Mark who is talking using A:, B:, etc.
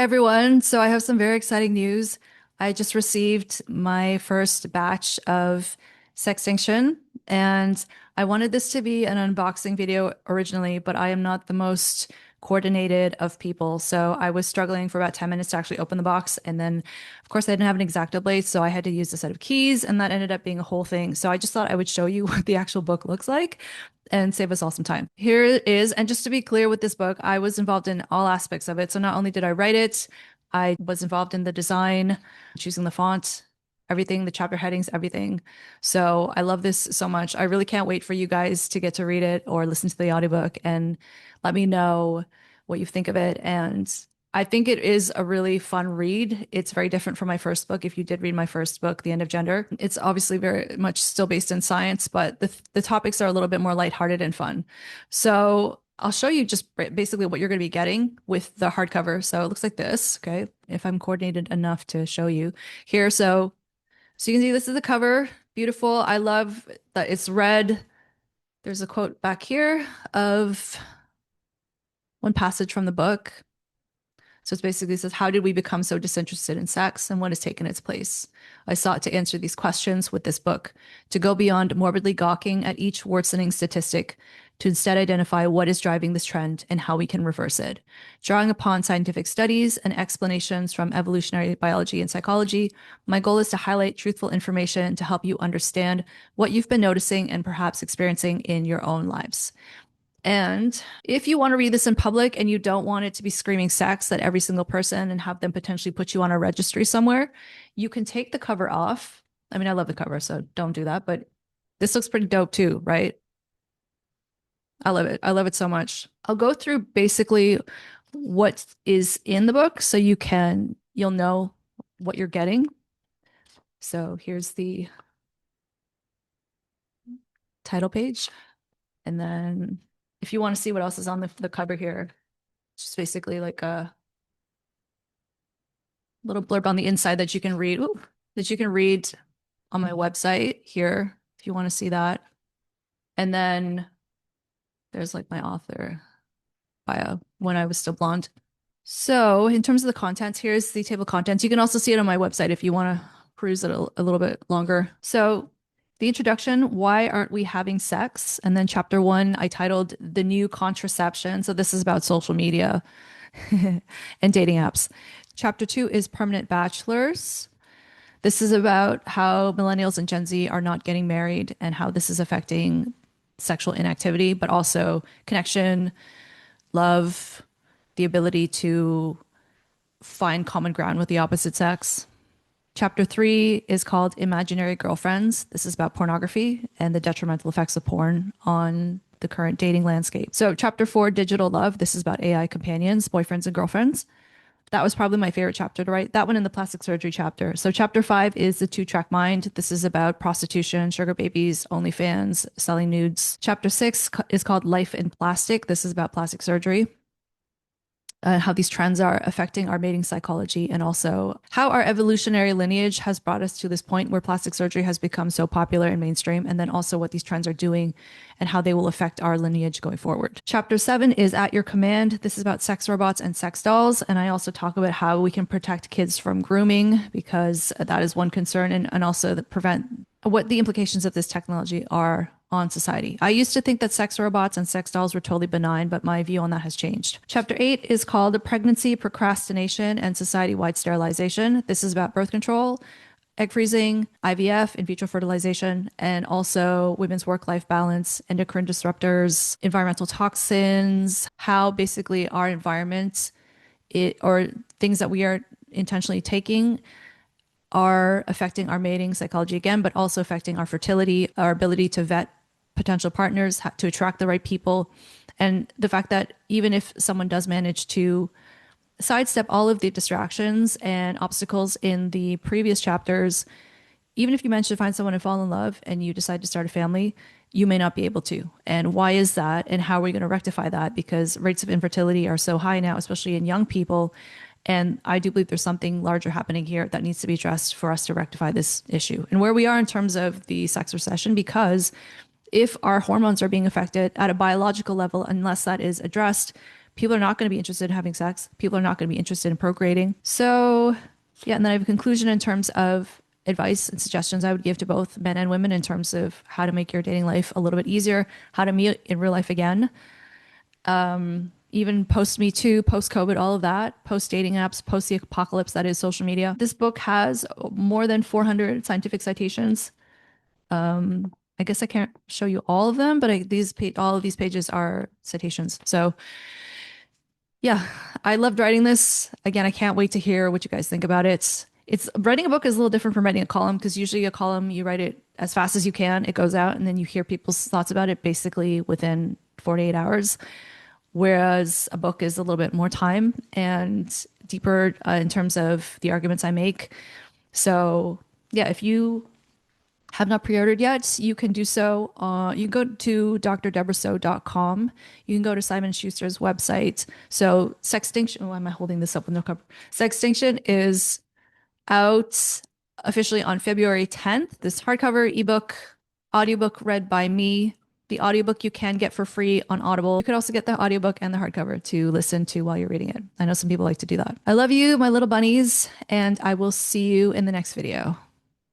A: Everyone, so I have some very exciting news. I just received my first batch of Sextinction, and I wanted this to be an unboxing video originally, but I am not the most coordinated of people. So I was struggling for about 10 minutes to actually open the box. And then, of course, I didn't have an X-Acto blade, so I had to use a set of keys, and that ended up being a whole thing. So I just thought I would show you what the actual book looks like and save us all some time. Here it is. And just to be clear with this book, I was involved in all aspects of it. So not only did I write it, I was involved in the design, choosing the font, everything, the chapter headings, everything. So I love this so much. I really can't wait for you guys to get to read it or listen to the audiobook and let me know what you think of it. And I think it is a really fun read. It's very different from my first book. If you did read my first book, The End of Gender, it's obviously very much still based in science, but the topics are a little bit more lighthearted and fun. So I'll show you just basically what you're going to be getting with the hardcover. So it looks like this, okay? If I'm coordinated enough to show you here. So you can see this is the cover. Beautiful. I love that it's red. There's a quote back here of one passage from the book. So it's basically says, how did we become so disinterested in sex and what has taken its place? I sought to answer these questions with this book, to go beyond morbidly gawking at each worsening statistic, to instead identify what is driving this trend and how we can reverse it. Drawing upon scientific studies and explanations from evolutionary biology and psychology, my goal is to highlight truthful information to help you understand what you've been noticing and perhaps experiencing in your own lives. And if you want to read this in public and you don't want it to be screaming sex at every single person and have them potentially put you on a registry somewhere, you can take the cover off. I mean, I love the cover, so don't do that, but this looks pretty dope too, right? I love it. I love it so much. I'll go through basically what is in the book so you'll know what you're getting. So here's the title page. And then if you want to see what else is on the cover here, it's just basically like a little blurb on the inside that you can read, on my website here if you want to see that. And then there's like my author bio, When I Was Still Blonde. So in terms of the contents, here's the table of contents. You can also see it on my website if you want to peruse it a little bit longer. So the introduction, why aren't we having sex? And then chapter 1, I titled The New Contraception. So this is about social media and dating apps. Chapter 2 is Permanent Bachelors. This is about how millennials and Gen Z are not getting married and how this is affecting sexual inactivity, but also connection, love, the ability to find common ground with the opposite sex. Chapter 3 is called Imaginary Girlfriends. This is about pornography and the detrimental effects of porn on the current dating landscape. So chapter 4, Digital Love. This is about AI companions, boyfriends and girlfriends. That was probably my favorite chapter to write. That one in the plastic surgery chapter. So chapter 5 is The Two-Track Mind. This is about prostitution, sugar babies, OnlyFans, selling nudes. Chapter 6 is called Life in Plastic. This is about plastic surgery. How these trends are affecting our mating psychology, and also how our evolutionary lineage has brought us to this point where plastic surgery has become so popular and mainstream, and then also what these trends are doing and how they will affect our lineage going forward. Chapter 7 is At Your Command. This is about sex robots and sex dolls, and I also talk about how we can protect kids from grooming, because that is one concern, and also prevent what the implications of this technology are on society. I used to think that sex robots and sex dolls were totally benign, but my view on that has changed. Chapter 8 is called Pregnancy, Procrastination, and Society-Wide Sterilization. This is about birth control, egg freezing, IVF, in vitro fertilization, and also women's work-life balance, endocrine disruptors, environmental toxins, how basically our environment, or things that we are intentionally taking, are affecting our mating psychology again, but also affecting our fertility, our ability to vet potential partners, to attract the right people. And the fact that even if someone does manage to sidestep all of the distractions and obstacles in the previous chapters, even if you manage to find someone and fall in love and you decide to start a family, you may not be able to. And why is that? And how are we going to rectify that? Because rates of infertility are so high now, especially in young people. And I do believe there's something larger happening here that needs to be addressed for us to rectify this issue and where we are in terms of the sex recession. Because if our hormones are being affected at a biological level, unless that is addressed, People are not going to be interested in having sex. People are not going to be interested in procreating. So, yeah, and then I have a conclusion in terms of advice and suggestions I would give to both men and women in terms of how to make your dating life a little bit easier, how to meet in real life again, even post Me Too, post COVID, all of that, post dating apps, post the apocalypse that is social media. This book has more than 400 scientific citations. I guess I can't show you all of them, but all of these pages are citations. So yeah, I loved writing this. Again, I can't wait to hear what you guys think about it. It's writing a book is a little different from writing a column because usually a column you write it as fast as you can, it goes out, and then you hear people's thoughts about it basically within 48 hours. Whereas a book is a little bit more time and deeper in terms of the arguments I make. So yeah, if you have not pre-ordered yet, you can do so. You can go to drdebrasoh.com. You can go to Simon Schuster's website. So Sextinction, why am I holding this up with no cover? Sextinction is out officially on February 10th. This hardcover, ebook, audiobook read by me. The audiobook you can get for free on Audible. You could also get the audiobook and the hardcover to listen to while you're reading it. I know some people like to do that. I love you, my little bunnies, and I will see you in the next video.